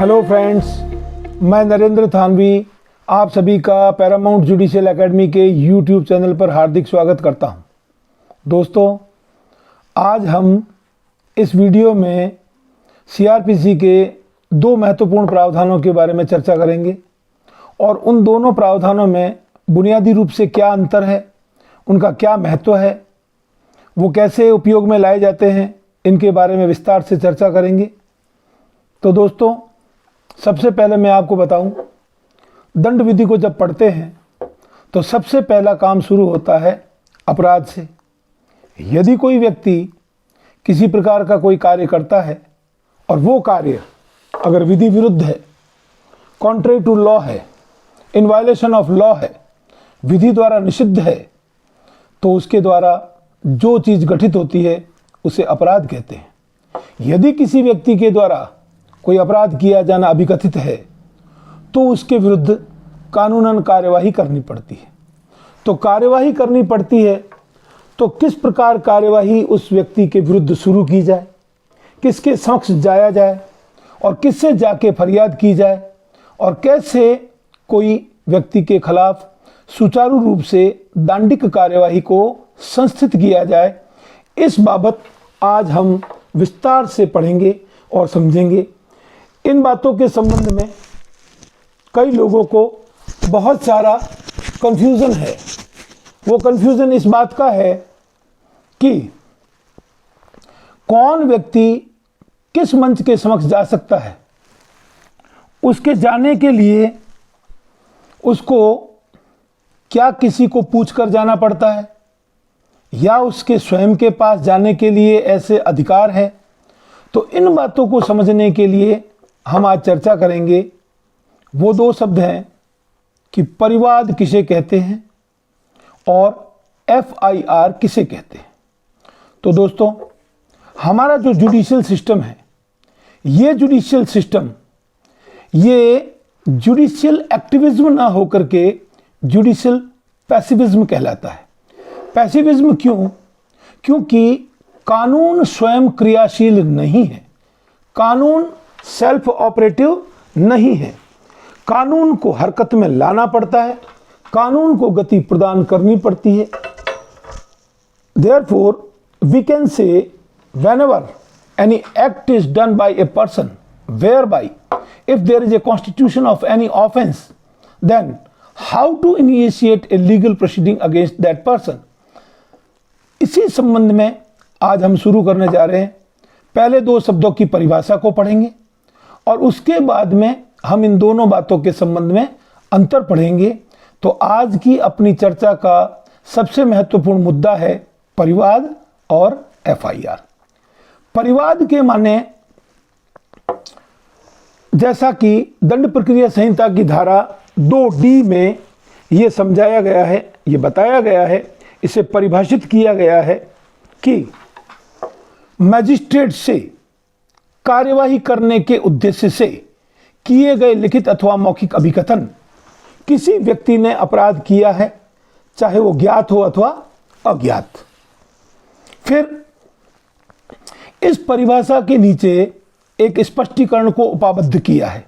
Hello friends, मैं नरेंद्र थानवी आप सभी का पैरामाउंट जुडिशियल एकेडमी के यूट्यूब चैनल पर हार्दिक स्वागत करता हूं। दोस्तों, आज हम इस वीडियो में सीआरपीसी के दो महत्वपूर्ण प्रावधानों के बारे में चर्चा करेंगे और उन दोनों प्रावधानों में बुनियादी रूप से क्या अंतर है, उनका क्या महत्व है, वो कैसे उपयोग में लाए जाते हैं, इनके बारे में विस्तार से चर्चा करेंगे। तो दोस्तों, सबसे पहले मैं आपको बताऊं, दंड विधि को जब पढ़ते हैं तो सबसे पहला काम शुरू होता है अपराध से। यदि कोई व्यक्ति किसी प्रकार का कोई कार्य करता है और वो कार्य अगर विधि विरुद्ध है, कॉन्ट्रेरी टू लॉ है, इन वायलेशन ऑफ लॉ है, विधि द्वारा निषिद्ध है, तो उसके द्वारा जो चीज़ गठित होती है उसे अपराध कहते हैं। यदि किसी व्यक्ति के द्वारा कोई अपराध किया जाना अभिकथित है तो उसके विरुद्ध कानूनन कार्यवाही करनी पड़ती है। तो कार्यवाही करनी पड़ती है तो किस प्रकार कार्यवाही उस व्यक्ति के विरुद्ध शुरू की जाए, किसके समक्ष जाया जाए और किससे जाके फरियाद की जाए और कैसे कोई व्यक्ति के खिलाफ सुचारू रूप से दंडिक कार्यवाही को संस्थित किया जाए, इस बाबत आज हम विस्तार से पढ़ेंगे और समझेंगे। इन बातों के संबंध में कई लोगों को बहुत सारा कंफ्यूजन है। वो कंफ्यूजन इस बात का है कि कौन व्यक्ति किस मंच के समक्ष जा सकता है, उसके जाने के लिए उसको क्या किसी को पूछ कर जाना पड़ता है या उसके स्वयं के पास जाने के लिए ऐसे अधिकार है। तो इन बातों को समझने के लिए हम आज चर्चा करेंगे। वो दो शब्द हैं कि परिवाद किसे कहते हैं और FIR किसे कहते हैं। तो दोस्तों, हमारा जो जुडिशियल सिस्टम है, ये जुडिशियल सिस्टम ये जुडिशियल एक्टिविज्म ना होकर के जुडिशियल पैसिविज्म कहलाता है। पैसिविज्म क्यों? क्योंकि कानून स्वयं क्रियाशील नहीं है, कानून सेल्फ ऑपरेटिव नहीं है। कानून को हरकत में लाना पड़ता है, कानून को गति प्रदान करनी पड़ती है। Therefore, we can say whenever any act is done by a person whereby if there is a constitution of any offense, then how to initiate a legal proceeding against that person। इसी संबंध में आज हम शुरू करने जा रहे हैं। पहले दो शब्दों की परिभाषा को पढ़ेंगे और उसके बाद में हम इन दोनों बातों के संबंध में अंतर पढ़ेंगे। तो आज की अपनी चर्चा का सबसे महत्वपूर्ण मुद्दा है परिवाद और FIR। परिवाद के माने, जैसा कि दंड प्रक्रिया संहिता की धारा 2D में ये समझाया गया है, ये बताया गया है, इसे परिभाषित किया गया है कि मजिस्ट्रेट से कार्यवाही करने के उद्देश्य से किए गए लिखित अथवा मौखिक अभिकथन किसी व्यक्ति ने अपराध किया है, चाहे वो ज्ञात हो अथवा अज्ञात। फिर इस परिभाषा के नीचे एक स्पष्टीकरण को उपाबद्ध किया है।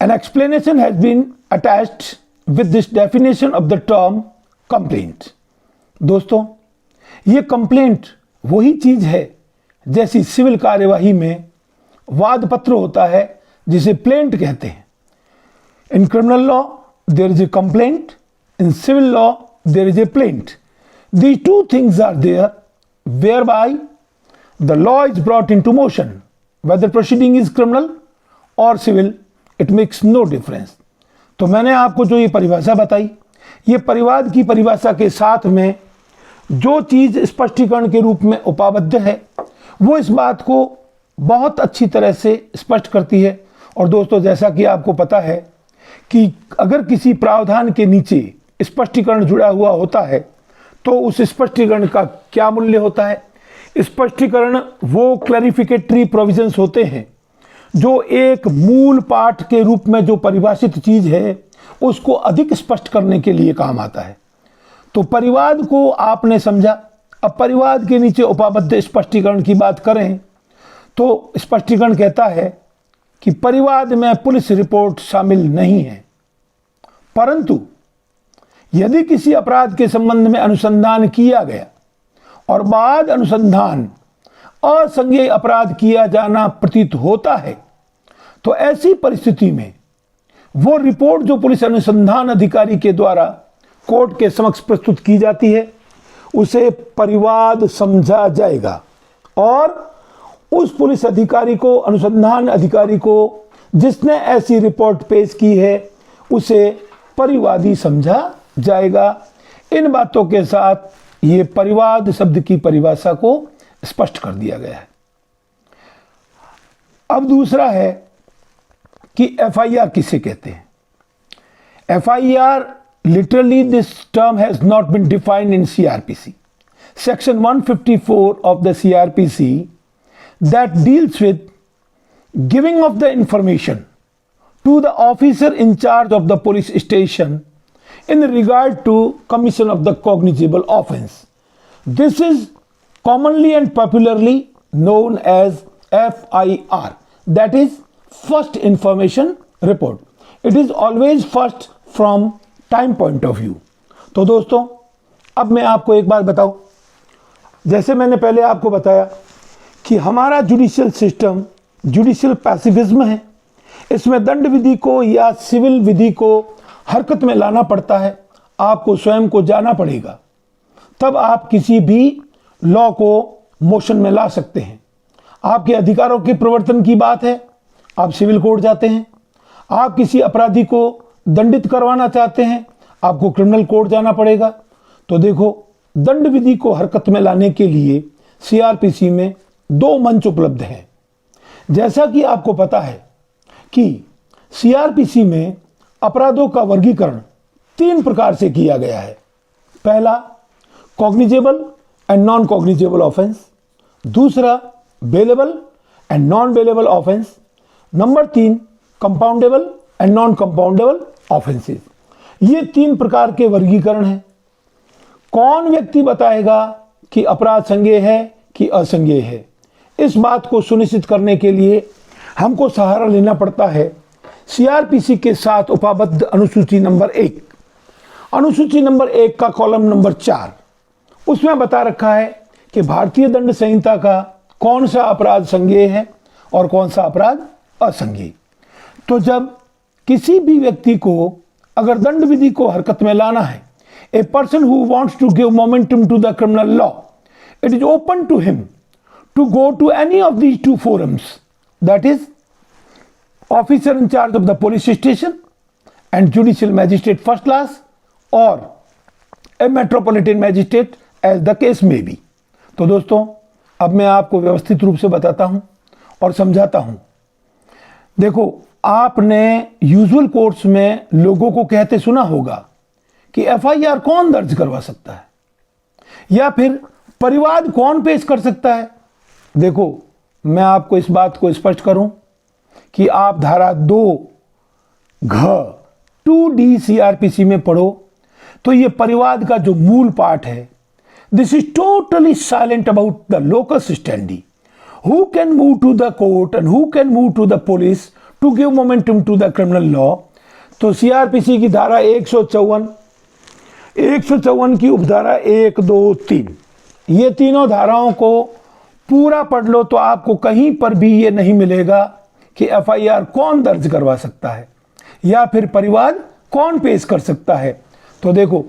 An explanation has been attached with this definition of the term complaint। दोस्तों, ये कंप्लेंट वही चीज है जैसी सिविल कार्यवाही में वाद पत्र होता है जिसे प्लेंट कहते हैं। In criminal law there is a complaint, in civil law there is a plaint. These two things are there whereby the law is brought into motion, whether proceeding is criminal और civil, it makes no difference. तो मैंने आपको जो ये परिभाषा बताई, ये परिवाद की परिभाषा के साथ में जो चीज स्पष्टीकरण के रूप में उपाबद्ध है वो इस बात को बहुत अच्छी तरह से स्पष्ट करती है। और दोस्तों, जैसा कि आपको पता है कि अगर किसी प्रावधान के नीचे स्पष्टीकरण जुड़ा हुआ होता है तो उस स्पष्टीकरण का क्या मूल्य होता है। स्पष्टीकरण वो क्लैरिफिकेटरी प्रोविजंस होते हैं जो एक मूल पाठ के रूप में जो परिभाषित चीज है उसको अधिक स्पष्ट करने के लिए काम आता है। तो परिवाद को आपने समझा। अब परिवाद के नीचे उपाबद्ध स्पष्टीकरण की बात करें तो स्पष्टीकरण कहता है कि परिवाद में पुलिस रिपोर्ट शामिल नहीं है, परंतु यदि किसी अपराध के संबंध में अनुसंधान किया गया और बाद अनुसंधान असंज्ञेय अपराध किया जाना प्रतीत होता है, तो ऐसी परिस्थिति में वो रिपोर्ट जो पुलिस अनुसंधान अधिकारी के द्वारा कोर्ट के समक्ष प्रस्तुत की जाती है, उसे परिवाद समझा जाएगा और उस पुलिस अधिकारी को, अनुसंधान अधिकारी को जिसने ऐसी रिपोर्ट पेश की है, उसे परिवादी समझा जाएगा। इन बातों के साथ ये परिवाद शब्द की परिभाषा को स्पष्ट कर दिया गया है। अब दूसरा है कि एफआईआर किसे कहते हैं। FIR literally this term has not been defined in CRPC. Section 154 of the CRPC that deals with giving of the information to the officer in charge of the police station in regard to commission of the cognizable offense. This is commonly and popularly known as FIR, that is first information report. It is always first from time point of view. तो दोस्तों, अब मैं आपको एक बात बताऊं, जैसे मैंने पहले आपको बताया कि हमारा जुडिशियल सिस्टम जुडिशियल पैसिविज्म है। इसमें दंड विधि को या सिविल विधि को हरकत में लाना पड़ता है। आपको स्वयं को जाना पड़ेगा, तब आप किसी भी लॉ को मोशन में ला सकते हैं। आपके अधिकारों के प्रवर्तन की बात है, आप सिविल कोर्ट जाते हैं। आप किसी अपराधी को दंडित करवाना चाहते हैं, आपको क्रिमिनल कोर्ट जाना पड़ेगा। तो देखो, दंड विधि को हरकत में लाने के लिए सीआरपीसी में 2 मंच उपलब्ध हैं। जैसा कि आपको पता है कि सीआरपीसी में अपराधों का वर्गीकरण 3 प्रकार से किया गया है। पहला, cognizable and non cognizable offence. दूसरा, bailable and non bailable offence. Number 3, compoundable and non compoundable offences. ये 3 प्रकार के वर्गीकरण हैं। कौन व्यक्ति बताएगा कि अपराध संज्ञेय है कि असंज्ञेय है? इस बात को सुनिश्चित करने के लिए हमको सहारा लेना पड़ता है सीआरपीसी के साथ उपाबद्ध अनुसूची नंबर 1। अनुसूची नंबर 1 का कॉलम नंबर 4, उसमें बता रखा है कि भारतीय दंड संहिता का कौन सा अपराध संज्ञेय है और कौन सा अपराध असंज्ञेय। तो जब किसी भी व्यक्ति को अगर दंड विधि को हरकत में लाना है, a person who wants to give momentum to the criminal law, it is open to him to go to any of these 2 forums, that is officer in charge of the police station and judicial magistrate first class or a metropolitan magistrate as the case may be। तो दोस्तों, अब मैं आपको व्यवस्थित रूप से बताता हूं और समझाता हूं। देखो, आपने यूजुअल कोर्ट्स में लोगों को कहते सुना होगा कि एफआईआर कौन दर्ज करवा सकता है या फिर परिवाद कौन पेश कर सकता है। देखो, मैं आपको इस बात को स्पष्ट करूं कि आप धारा 2 सीआरपीसी में पढ़ो तो ये परिवाद का जो मूल पाठ है, this is totally silent about the locus standi, who can move to the court and who can move to the police to give momentum to the criminal law. तो सीआरपीसी की धारा 154 की उपधारा 1, 2, 3, ये तीनों धाराओं को पूरा पढ़ लो तो आपको कहीं पर भी ये नहीं मिलेगा कि एफआईआर कौन दर्ज करवा सकता है या फिर परिवाद कौन पेश कर सकता है। तो देखो,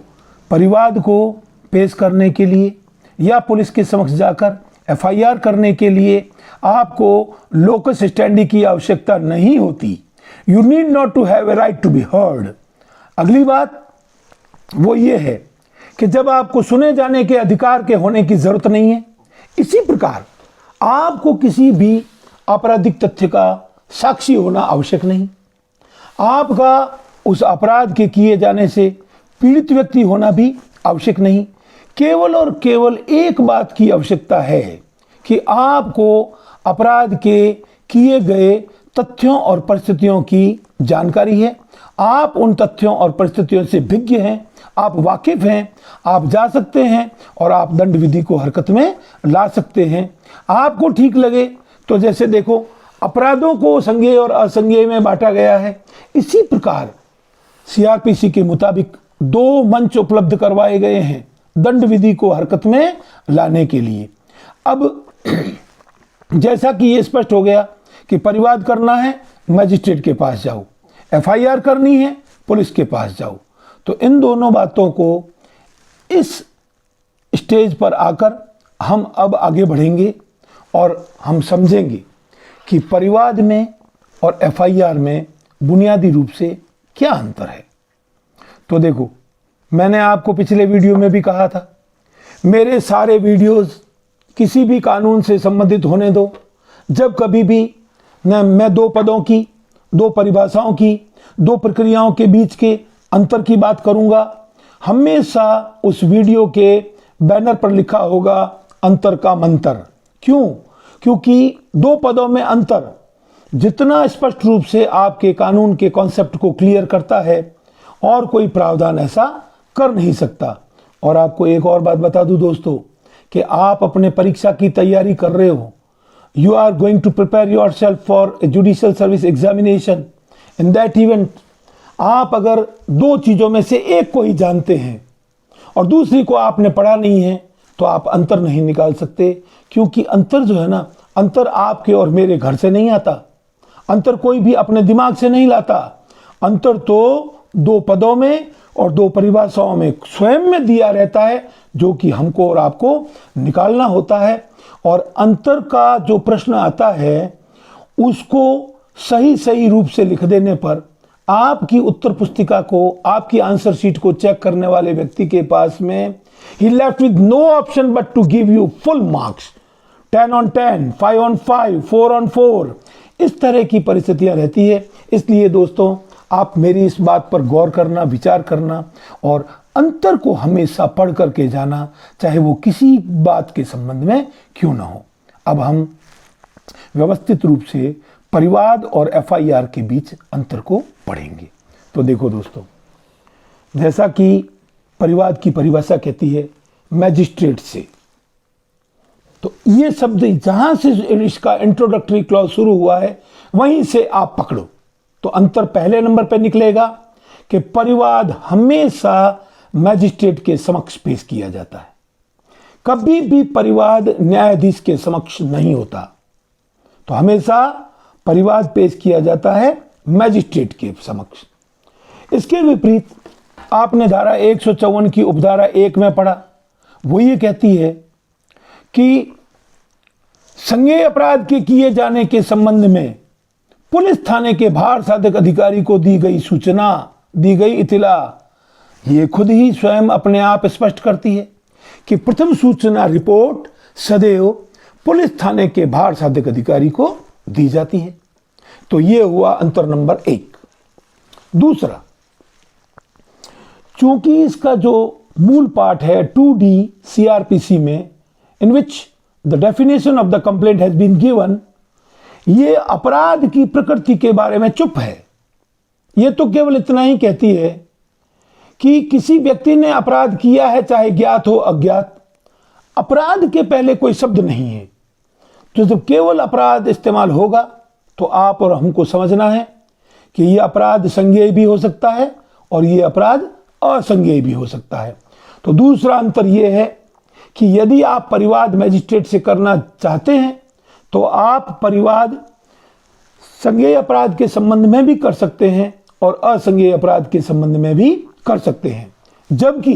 परिवाद को पेश करने के लिए या पुलिस के समक्ष जाकर एफआईआर करने के लिए आपको लोकस स्टैंडी की आवश्यकता नहीं होती। You need not to have a right to be heard. अगली बात वो ये है कि जब आपको सुने जाने के अधिकार के होने की जरूरत नहीं है, इसी प्रकार आपको किसी भी आपराधिक तथ्य का साक्षी होना आवश्यक नहीं। आपका उस अपराध के किए जाने से पीड़ित व्यक्ति होना भी आवश्यक नहीं। केवल और केवल एक बात की आवश्यकता है कि आपको अपराध के किए गए तथ्यों और परिस्थितियों की जानकारी है। आप उन तथ्यों और परिस्थितियों से विज्ञ हैं, आप वाकिफ हैं, आप जा सकते हैं और आप दंड विधि को हरकत में ला सकते हैं। आपको ठीक लगे तो जैसे देखो, अपराधों को संज्ञेय और असंज्ञेय में बांटा गया है। इसी प्रकार सीआरपीसी के मुताबिक 2 मंच उपलब्ध करवाए गए हैं दंड विधि को हरकत में लाने के लिए। अब जैसा कि ये स्पष्ट हो गया कि परिवाद करना है मजिस्ट्रेट के पास जाओ, एफआईआर करनी है पुलिस के पास जाओ, तो इन दोनों बातों को इस स्टेज पर आकर हम अब आगे बढ़ेंगे और हम समझेंगे कि परिवाद में और एफआईआर में बुनियादी रूप से क्या अंतर है। तो देखो, मैंने आपको पिछले वीडियो में भी कहा था, मेरे सारे वीडियोस किसी भी कानून से संबंधित होने दो, जब कभी भी मैं 2 पदों की, 2 परिभाषाओं की, 2 प्रक्रियाओं के बीच के अंतर की बात करूंगा, हमेशा उस वीडियो के बैनर पर लिखा होगा अंतर का मंतर। क्यों? क्योंकि 2 पदों में अंतर जितना स्पष्ट रूप से आपके कानून के कॉन्सेप्ट को क्लियर करता है और कोई प्रावधान ऐसा कर नहीं सकता। और आपको एक और बात बता दूं दोस्तों, कि आप अपने परीक्षा की तैयारी कर रहे हो, you are going to prepare yourself for a judicial service examination. In that event आप अगर 2 चीज़ों में से एक को ही जानते हैं और दूसरी को आपने पढ़ा नहीं है, तो आप अंतर नहीं निकाल सकते। क्योंकि अंतर जो है ना, अंतर आपके और मेरे घर से नहीं आता, अंतर कोई भी अपने दिमाग से नहीं लाता। अंतर तो 2 पदों में और 2 परिभाषाओं में स्वयं में दिया रहता है, जो कि हमको और आपको निकालना होता है। और अंतर का जो प्रश्न आता है उसको सही रूप से लिख देने पर आपकी उत्तर पुस्तिका को, आपकी आंसर शीट को चेक करने वाले व्यक्ति के पास में he left with no option but to give you full marks, 10 on 10, 5 on 5, 4 on 4। इस तरह की परिस्थितियां रहती है। इसलिए दोस्तों, आप मेरी इस बात पर गौर करना, विचार करना और अंतर को हमेशा पढ़ करके जाना, चाहे वो किसी बात के संबंध में क्यों ना हो। अब हम व्यवस्थित रूप से परिवाद और एफआईआर के बीच अंतर को पढ़ेंगे। तो देखो दोस्तों, जैसा कि परिवाद की परिभाषा कहती है मैजिस्ट्रेट से, तो ये शब्द जहां से इसका इंट्रोडक्टरी क्लॉज शुरू हुआ है वहीं से आप पकड़ो, तो अंतर पहले नंबर पर निकलेगा कि परिवाद हमेशा मैजिस्ट्रेट के समक्ष पेश किया जाता है। कभी भी परिवाद न्यायाधीश के समक्ष नहीं होता, तो हमेशा परिवाद पेश किया जाता है मैजिस्ट्रेट के समक्ष। इसके विपरीत आपने धारा 154 की उपधारा 1 में पढ़ा, वो ये कहती है कि संज्ञेय अपराध के किए जाने के संबंध में पुलिस थाने के भार साधक अधिकारी को दी गई सूचना, दी गई इतिला, ये खुद ही स्वयं अपने आप स्पष्ट करती है कि प्रथम सूचना रिपोर्ट सदैव पुलिस थाने के भार साधक अधिकारी को दी जाती है। तो ये हुआ अंतर नंबर 1। दूसरा, चूंकि इसका जो मूल पाठ है 2D CRPC में, in which the definition of the complaint has been given, ये अपराध की प्रकृति के बारे में चुप है। ये तो केवल इतना ही कहती है कि किसी व्यक्ति ने अपराध किया है, चाहे ज्ञात हो अज्ञात। अपराध के पहले कोई शब्द नहीं है। तो जब केवल अपराध इस्तेमाल होगा तो आप और हमको समझना है कि यह अपराध संज्ञेय भी हो सकता है और यह अपराध असंज्ञेय भी हो सकता है। तो दूसरा अंतर यह है कि यदि आप परिवाद मैजिस्ट्रेट से करना चाहते हैं तो आप परिवाद संज्ञेय अपराध के संबंध में भी कर सकते हैं और असंज्ञेय अपराध के संबंध में भी कर सकते हैं। जबकि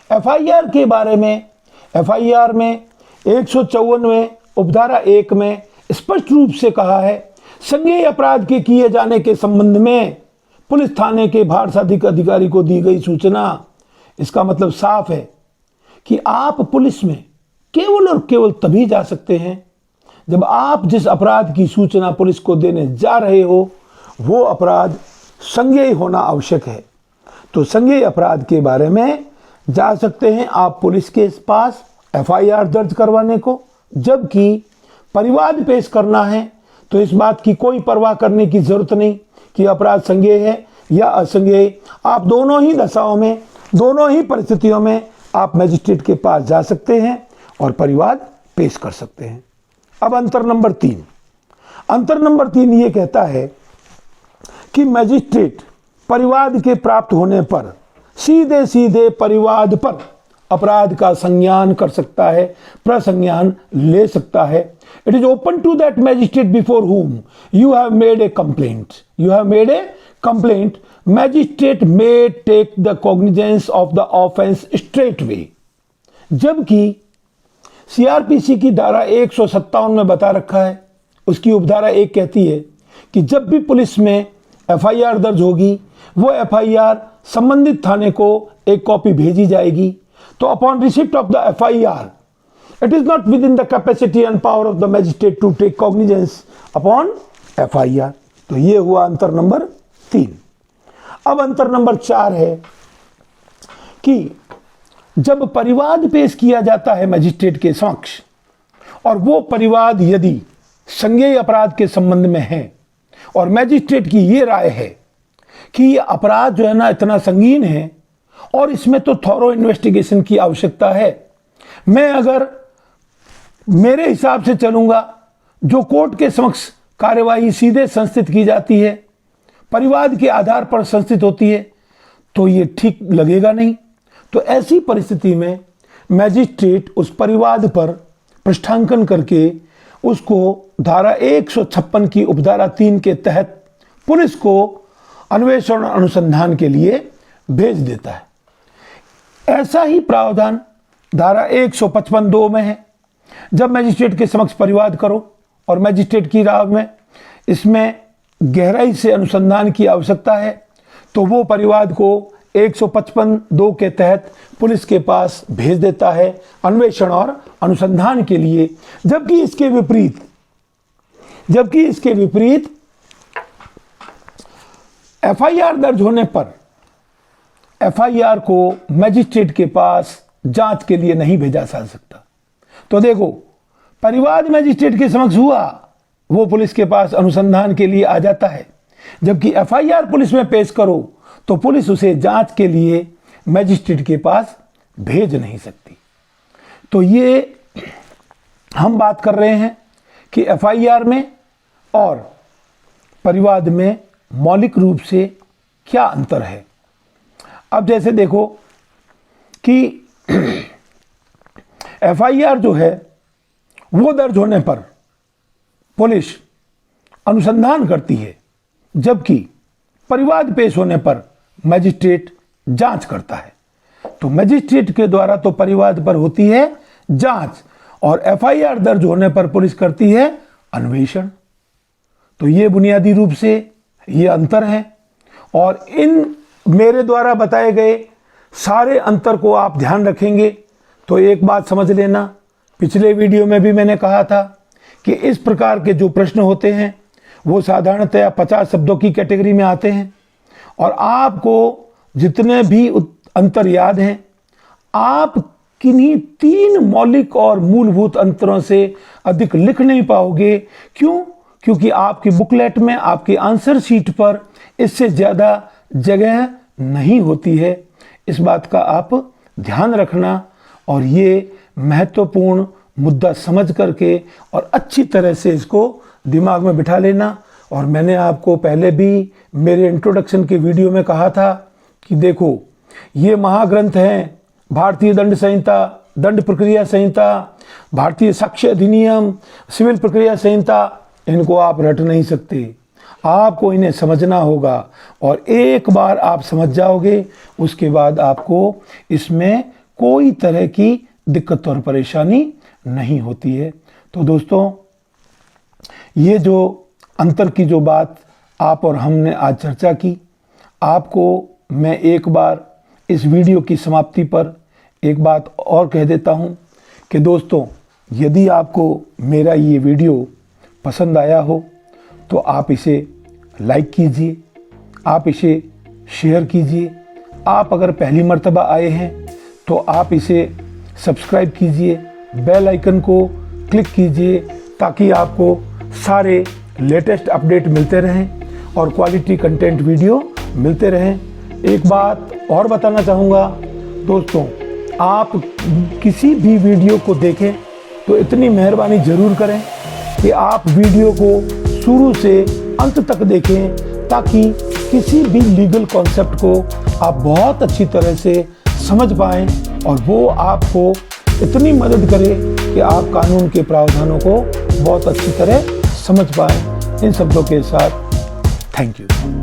एफआईआर के बारे में, एफआईआर में 154 उपधारा 1 में स्पष्ट रूप से कहा है, संज्ञेय अपराध के किए जाने के संबंध में पुलिस थाने के भार साधक अधिकारी को दी गई सूचना। इसका मतलब साफ है कि आप पुलिस में केवल और केवल तभी जा सकते हैं जब आप जिस अपराध की सूचना पुलिस को देने जा रहे हो वो अपराध संज्ञेय होना आवश्यक है। तो संज्ञेय अपराध के बारे में जा सकते हैं आप पुलिस के पास एफआईआर दर्ज करवाने को। जबकि परिवाद पेश करना है तो इस बात की कोई परवाह करने की जरूरत नहीं कि अपराध संज्ञेय है या असंज्ञेय। आप दोनों ही दशाओं में, दोनों ही परिस्थितियों में आप मैजिस्ट्रेट के पास जा सकते हैं और परिवाद पेश कर सकते हैं। अब अंतर नंबर 3। अंतर नंबर 3 ये कहता है कि मैजिस्ट्रेट परिवाद के प्राप्त होने पर सीधे सीधे परिवाद पर अपराध का संज्ञान कर सकता है, प्रसंज्ञान ले सकता है। It is open to that magistrate before whom you have made a complaint. You have made a complaint. Magistrate may take the cognizance of the offense straightway. जबकि सीआरपीसी की धारा 157 में बता रखा है, उसकी उपधारा 1 कहती है कि जब भी पुलिस में एफआईआर दर्ज होगी, वो एफआईआर संबंधित थाने को एक कॉपी भेजी जाएगी। तो upon receipt of the FIR, it is not within the capacity and power of the magistrate to take cognizance upon FIR. तो ये हुआ अंतर नंबर 3। अब अंतर नंबर 4 है कि जब परिवाद पेश किया जाता है मजिस्ट्रेट के समक्ष और वो परिवाद यदि संज्ञेय अपराध के संबंध में है और मैजिस्ट्रेट की ये राय है कि ये अपराध जो है ना इतना संगीन है और इसमें तो थॉरो इन्वेस्टिगेशन की आवश्यकता है, मैं अगर मेरे हिसाब से चलूंगा, जो कोर्ट के समक्ष कार्यवाही सीधे संस्थित की जाती है, परिवाद के आधार पर संस्थित होती है, तो ये ठीक लगेगा नहीं। तो ऐसी परिस्थिति में मैजिस्ट्रेट उस परिवाद पर पृष्ठांकन करके उसको धारा 156 की उपधारा 3 के तहत पुलिस को अन्वेषण अनुसंधान के लिए भेज देता है। ऐसा ही प्रावधान धारा 155(2) में है। जब मैजिस्ट्रेट के समक्ष परिवाद करो और मैजिस्ट्रेट की राय में इसमें गहराई से अनुसंधान की आवश्यकता है, तो वो परिवाद को 155(2) के तहत पुलिस के पास भेज देता है अन्वेषण और अनुसंधान के लिए। जबकि इसके विपरीत एफआईआर दर्ज होने पर एफआईआर को मैजिस्ट्रेट के पास जांच के लिए नहीं भेजा जा सकता। तो देखो, परिवाद मैजिस्ट्रेट के समक्ष हुआ, वो पुलिस के पास अनुसंधान के लिए आ जाता है, जबकि एफआईआर पुलिस में पेश करो तो पुलिस उसे जांच के लिए मैजिस्ट्रेट के पास भेज नहीं सकती। तो ये हम बात कर रहे हैं कि एफआईआर में और परिवाद में मौलिक रूप से क्या अंतर है। अब जैसे देखो कि एफआईआर जो है वो दर्ज होने पर पुलिस अनुसंधान करती है, जबकि परिवाद पेश होने पर मैजिस्ट्रेट जांच करता है। तो मैजिस्ट्रेट के द्वारा तो परिवाद पर होती है जांच और एफआईआर दर्ज होने पर पुलिस करती है अन्वेषण। तो ये बुनियादी रूप से ये अंतर है और इन मेरे द्वारा बताए गए सारे अंतर को आप ध्यान रखेंगे तो एक बात समझ लेना, पिछले वीडियो में भी मैंने कहा था कि इस प्रकार के जो प्रश्न होते हैं वो साधारणतया 50 शब्दों की कैटेगरी में आते हैं और आपको जितने भी अंतर याद हैं, आप किन्हीं 3 मौलिक और मूलभूत अंतरों से अधिक लिख नहीं पाओगे। क्यों? क्योंकि आपकी बुकलेट में, आपकी आंसर शीट पर इससे ज़्यादा जगह नहीं होती है। इस बात का आप ध्यान रखना और ये महत्वपूर्ण मुद्दा समझ करके और अच्छी तरह से इसको दिमाग में बिठा लेना। और मैंने आपको पहले भी मेरे इंट्रोडक्शन के वीडियो में कहा था कि देखो, ये महाग्रंथ हैं, भारतीय दंड संहिता, दंड प्रक्रिया संहिता, भारतीय साक्ष्य अधिनियम, सिविल प्रक्रिया संहिता, इनको आप रट नहीं सकते, आपको इन्हें समझना होगा और एक बार आप समझ जाओगे उसके बाद आपको इसमें कोई तरह की दिक्कत और परेशानी नहीं होती है। तो दोस्तों, ये जो अंतर की जो बात आप और हमने आज चर्चा की, आपको मैं एक बार इस वीडियो की समाप्ति पर एक बात और कह देता हूँ कि दोस्तों, यदि आपको मेरा ये वीडियो पसंद आया हो तो आप इसे लाइक कीजिए, आप इसे शेयर कीजिए। आप अगर पहली मर्तबा आए हैं तो आप इसे सब्सक्राइब कीजिए, बेल आइकन को क्लिक कीजिए ताकि आपको सारे लेटेस्ट अपडेट मिलते रहें और क्वालिटी कंटेंट वीडियो मिलते रहें। एक बात और बताना चाहूँगा दोस्तों, आप किसी भी वीडियो को देखें तो इतनी मेहरबानी ज़रूर करें कि आप वीडियो को शुरू से अंत तक देखें, ताकि किसी भी लीगल कॉन्सेप्ट को आप बहुत अच्छी तरह से समझ पाएं और वो आपको इतनी मदद करे कि आप कानून के प्रावधानों को बहुत अच्छी तरह समझ पाएं। इन शब्दों के साथ थैंक यू।